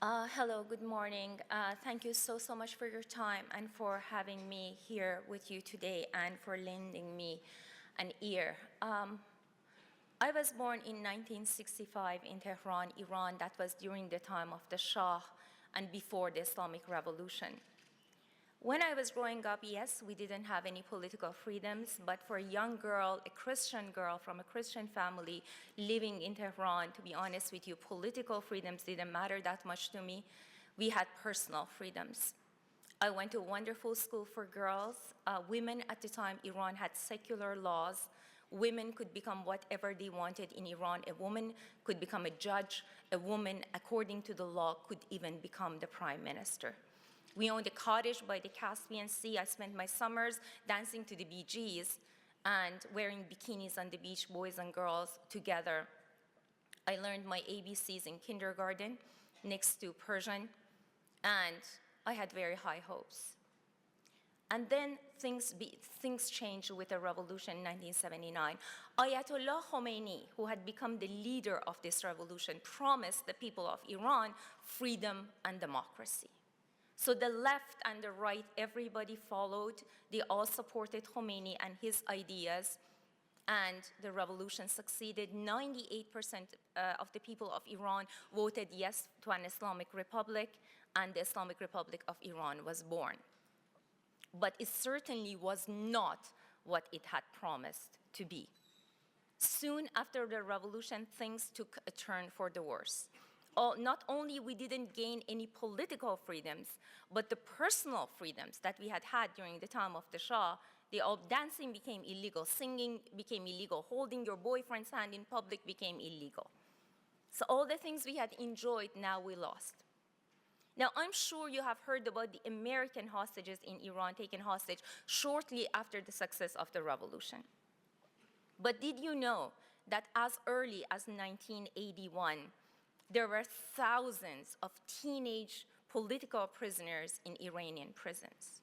Hello, good morning. Thank you so much for your time and for having me here with you today and for lending me an ear. I was born in 1965 in Tehran, Iran. That was during the time of the Shah and before the Islamic Revolution. When I was growing up, yes, we didn't have any political freedoms, but for a young girl, a Christian girl from a Christian family living in Tehran, to be honest with you, political freedoms didn't matter that much to me. We had personal freedoms. I went to a wonderful school for girls. Women at the time, Iran had secular laws. Women could become whatever they wanted in Iran. A woman could become a judge. A woman, according to the law, could even become the prime minister. We owned a cottage by the Caspian Sea. I spent my summers dancing to the Bee Gees and wearing bikinis on the beach, boys and girls together. I learned my ABCs in kindergarten next to Persian, and I had very high hopes. And then things changed with the revolution in 1979. Ayatollah Khomeini, who had become the leader of this revolution, promised the people of Iran freedom and democracy. So the left and the right, everybody followed. They all supported Khomeini and his ideas, and the revolution succeeded. 98% of the people of Iran voted yes to an Islamic Republic, and the Islamic Republic of Iran was born. But it certainly was not what it had promised to be. Soon after the revolution, things took a turn for the worse. Not only we didn't gain any political freedoms, but the personal freedoms that we had during the time of the Shah, dancing became illegal, singing became illegal, holding your boyfriend's hand in public became illegal. So all the things we had enjoyed, now we lost. Now, I'm sure you have heard about the American hostages in Iran taken hostage shortly after the success of the revolution. But did you know that as early as 1981, there were thousands of teenage political prisoners in Iranian prisons?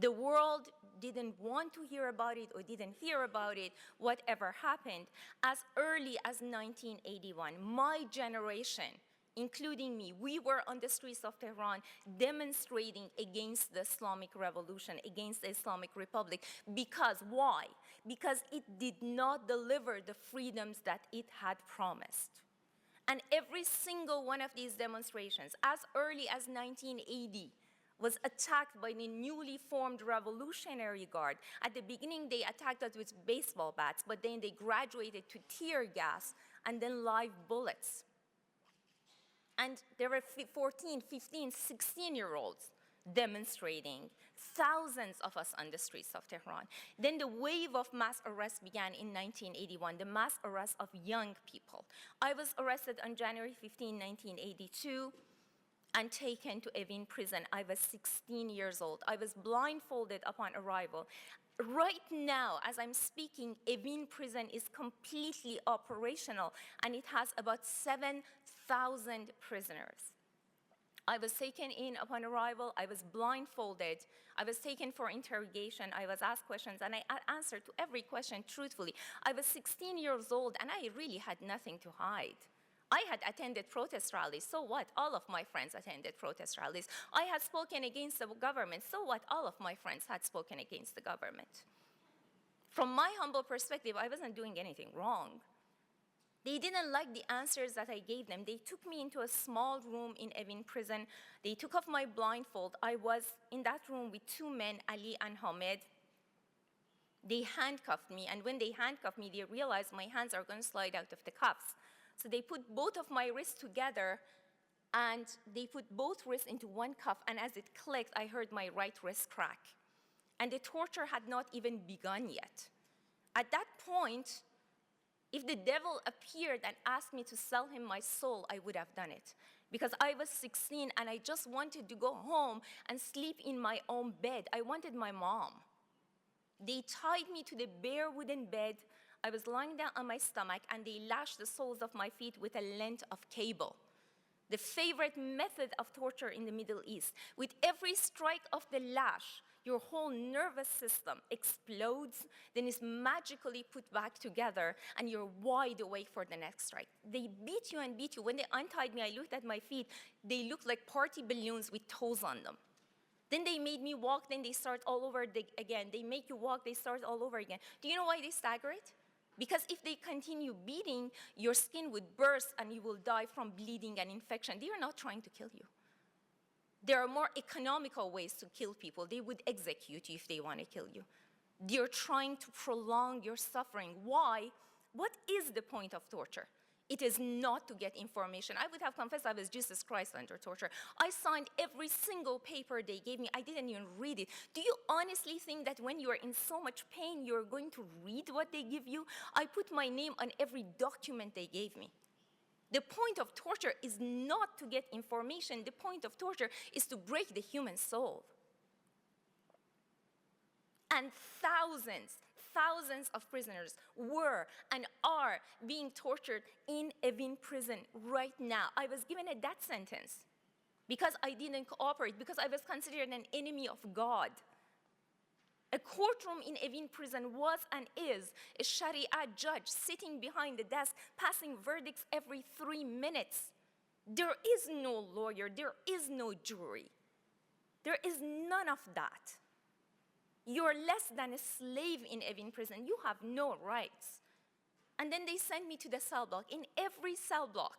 The world didn't want to hear about it or didn't hear about it, whatever happened. As early as 1981, my generation, including me, we were on the streets of Tehran demonstrating against the Islamic Revolution, against the Islamic Republic. Because why? Because it did not deliver the freedoms that it had promised. And every single one of these demonstrations, as early as 1980, was attacked by the newly formed Revolutionary Guard. At the beginning, they attacked us with baseball bats, but then they graduated to tear gas and then live bullets. And there were 14, 15, 16-year-olds demonstrating, thousands of us on the streets of Tehran. Then the wave of mass arrests began in 1981, the mass arrest of young people. I was arrested on January 15, 1982, and taken to Evin prison. I was 16 years old. I was blindfolded upon arrival. Right now, as I'm speaking, Evin prison is completely operational, and it has about 7,000 prisoners. I was taken in upon arrival. I was blindfolded. I was taken for interrogation. I was asked questions, and I answered to every question truthfully. I was 16 years old, and I really had nothing to hide. I had attended protest rallies. So what? All of my friends attended protest rallies. I had spoken against the government. So what? All of my friends had spoken against the government. From my humble perspective, I wasn't doing anything wrong. They didn't like the answers that I gave them. They took me into a small room in Evin prison. They took off my blindfold. I was in that room with two men, Ali and Hamed. They handcuffed me, and when they handcuffed me, they realized my hands are going to slide out of the cuffs. So they put both of my wrists together, and they put both wrists into one cuff, and as it clicked, I heard my right wrist crack. And the torture had not even begun yet. At that point, if the devil appeared and asked me to sell him my soul, I would have done it. Because I was 16 and I just wanted to go home and sleep in my own bed. I wanted my mom. They tied me to the bare wooden bed. I was lying down on my stomach, and they lashed the soles of my feet with a length of cable. The favorite method of torture in the Middle East. With every strike of the lash, your whole nervous system explodes, then is magically put back together, and you're wide awake for the next strike. They beat you and beat you. When they untied me, I looked at my feet. They looked like party balloons with toes on them. Then they made me walk, then they start all over again. They make you walk, they start all over again. Do you know why they stagger it? Because if they continue beating, your skin would burst and you will die from bleeding and infection. They are not trying to kill you. There are more economical ways to kill people. They would execute you if they want to kill you. They're trying to prolong your suffering. Why? What is the point of torture? It is not to get information. I would have confessed I was Jesus Christ under torture. I signed every single paper they gave me. I didn't even read it. Do you honestly think that when you're in so much pain, you're going to read what they give you? I put my name on every document they gave me. The point of torture is not to get information. The point of torture is to break the human soul. And thousands of prisoners were and are being tortured in Evin prison right now. I was given a death sentence because I didn't cooperate, because I was considered an enemy of God. A courtroom in Evin prison was and is a Sharia judge sitting behind the desk, passing verdicts every 3 minutes. There is no lawyer, there is no jury. There is none of that. You're less than a slave in Evin prison. You have no rights. And then they sent me to the cell block. In every cell block,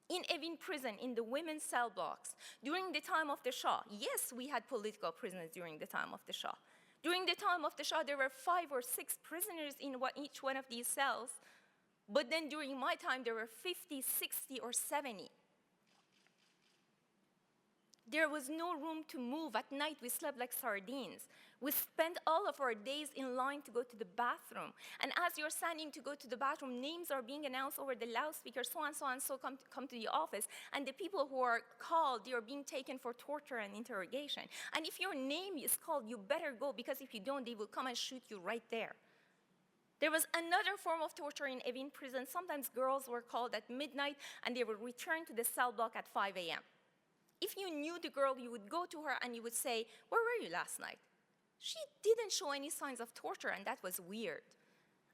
in Evin prison, in the women's cell blocks, during the time of the Shah, yes, we had political prisoners during the time of the Shah. During the time of the Shah, there were 5 or 6 prisoners in each one of these cells. But then during my time, there were 50, 60, or 70. There was no room to move. At night, we slept like sardines. We spent all of our days in line to go to the bathroom. And as you're standing to go to the bathroom, names are being announced over the loudspeaker, so and so and so come to the office. And the people who are called, they are being taken for torture and interrogation. And if your name is called, you better go, because if you don't, they will come and shoot you right there. There was another form of torture in Evin prison. Sometimes girls were called at midnight, and they would return to the cell block at 5 a.m. If you knew the girl, you would go to her and you would say, "Where were you last night?" She didn't show any signs of torture, and that was weird.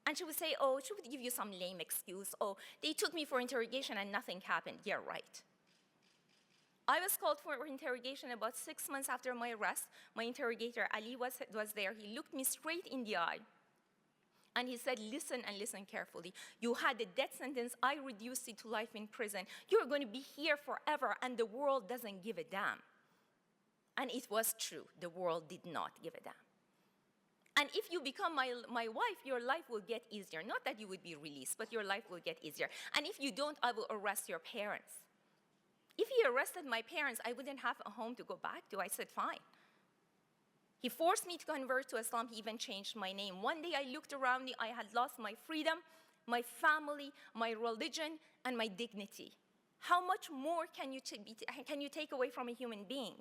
And she would say, oh, she would give you some lame excuse. Oh, they took me for interrogation and nothing happened. Yeah, right. I was called for interrogation about 6 months after my arrest. My interrogator, Ali, was there. He looked me straight in the eye. And he said, listen and listen carefully. You had a death sentence. I reduced it to life in prison. You're going to be here forever, and the world doesn't give a damn. And it was true. The world did not give a damn. And if you become my wife, your life will get easier. Not that you would be released, but your life will get easier. And if you don't, I will arrest your parents. If he arrested my parents, I wouldn't have a home to go back to. I said, fine. He forced me to convert to Islam. He even changed my name. One day I looked around me. I had lost my freedom, my family, my religion, and my dignity. How much more can you take away from a human being?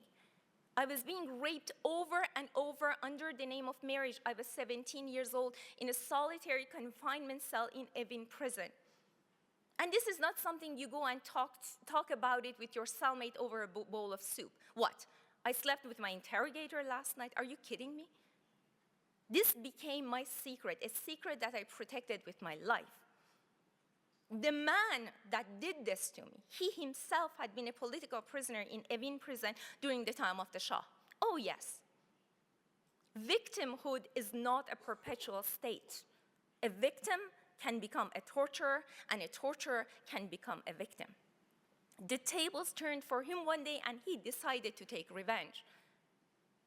I was being raped over and over under the name of marriage. I was 17 years old in a solitary confinement cell in Evin prison. And this is not something you go and talk about it with your cellmate over a bowl of soup. What? I slept with my interrogator last night. Are you kidding me? This became my secret, a secret that I protected with my life. The man that did this to me, he himself had been a political prisoner in Evin prison during the time of the Shah. Oh, yes. Victimhood is not a perpetual state. A victim can become a torturer, and a torturer can become a victim. The tables turned for him one day, and he decided to take revenge.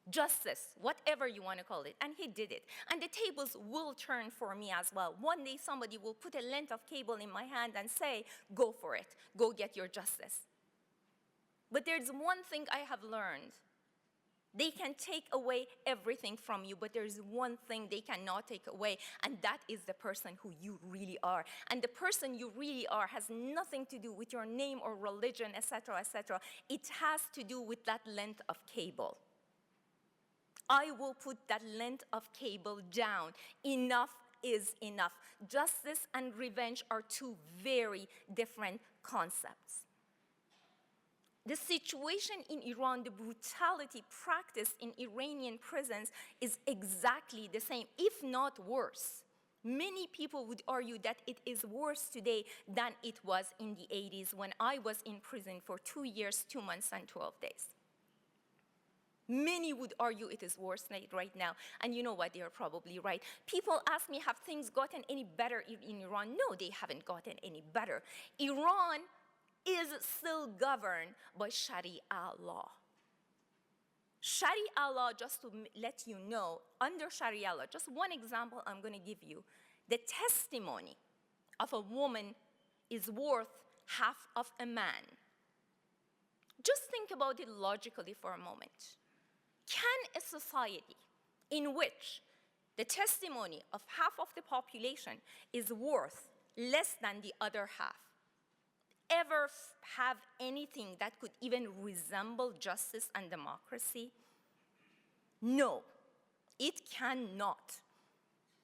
Justice, whatever you want to call it, and he did it. And the tables will turn for me as well. One day somebody will put a length of cable in my hand and say, go for it, go get your justice. But there's one thing I have learned. They can take away everything from you, but there's one thing they cannot take away, and that is the person who you really are. And the person you really are has nothing to do with your name or religion, etc., etc. It has to do with that length of cable. I will put that length of cable down. Enough is enough. Justice and revenge are two very different concepts. The situation in Iran, the brutality practiced in Iranian prisons is exactly the same, if not worse. Many people would argue that it is worse today than it was in the 80s when I was in prison for 2 years, 2 months, and 12 days. Many would argue it is worse right now, and you know what, they are probably right. People ask me, have things gotten any better in Iran? No, they haven't gotten any better. Iran is still governed by Sharia law. Sharia law, just to let you know, under Sharia law, just one example I'm going to give you, the testimony of a woman is worth half of a man. Just think about it logically for a moment. Can a society in which the testimony of half of the population is worth less than the other half ever have anything that could even resemble justice and democracy? No, it cannot.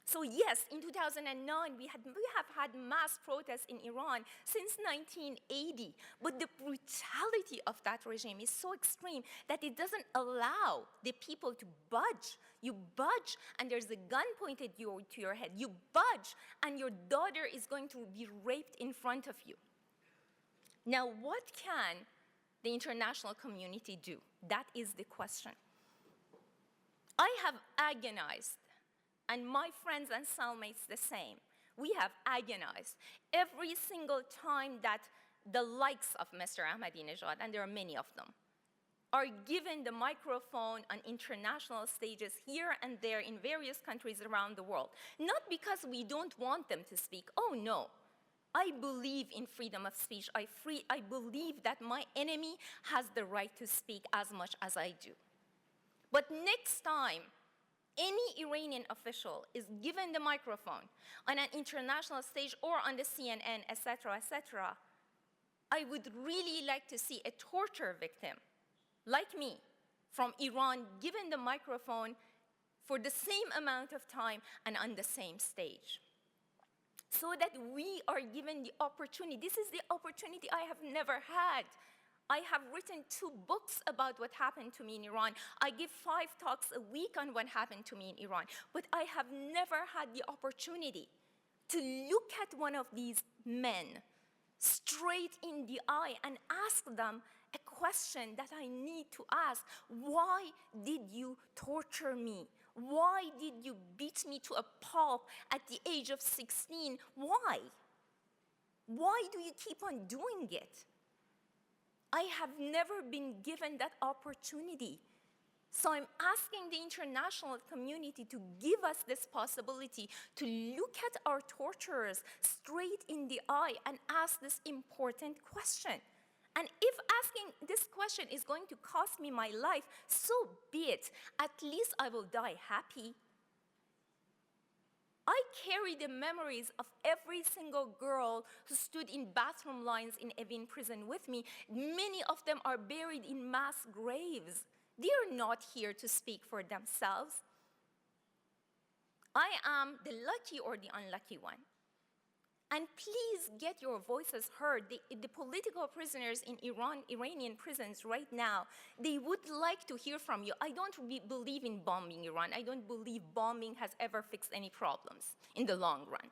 So yes, in 2009, we have had mass protests in Iran since 1980, but the brutality of that regime is so extreme that it doesn't allow the people to budge. You budge, and there's a gun pointed to your head. You budge, and your daughter is going to be raped in front of you. Now, what can the international community do? That is the question. I have agonized, and my friends and cellmates the same. We have agonized every single time that the likes of Mr. Ahmadinejad, and there are many of them, are given the microphone on international stages here and there in various countries around the world. Not because we don't want them to speak. Oh, no. I believe in freedom of speech. I believe that my enemy has the right to speak as much as I do. But next time any Iranian official is given the microphone on an international stage or on the CNN, etc., etc., I would really like to see a torture victim like me from Iran given the microphone for the same amount of time and on the same stage, so that we are given the opportunity. This is the opportunity I have never had. I have written 2 books about what happened to me in Iran. I give 5 talks a week on what happened to me in Iran. But I have never had the opportunity to look at one of these men straight in the eye and ask them a question that I need to ask. Why did you torture me? Why did you beat me to a pulp at the age of 16? Why? Why do you keep on doing it? I have never been given that opportunity. So I'm asking the international community to give us this possibility to look at our torturers straight in the eye and ask this important question. And if asking this question is going to cost me my life, so be it. At least I will die happy. I carry the memories of every single girl who stood in bathroom lines in Evin prison with me. Many of them are buried in mass graves. They are not here to speak for themselves. I am the lucky or the unlucky one. And please get your voices heard. The political prisoners in Iranian prisons right now, they would like to hear from you. I don't believe in bombing Iran. I don't believe bombing has ever fixed any problems in the long run.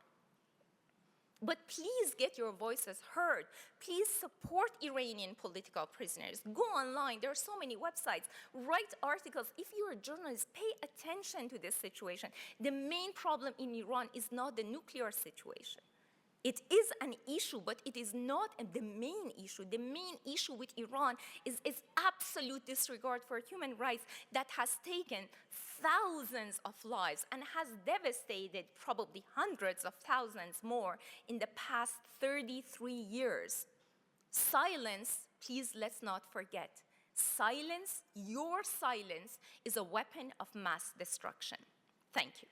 But please get your voices heard. Please support Iranian political prisoners. Go online. There are so many websites. Write articles. If you're a journalist, pay attention to this situation. The main problem in Iran is not the nuclear situation. It is an issue, but it is not the main issue. The main issue with Iran is its absolute disregard for human rights that has taken thousands of lives and has devastated probably hundreds of thousands more in the past 33 years. Silence, please let's not forget. Silence, your silence, is a weapon of mass destruction. Thank you.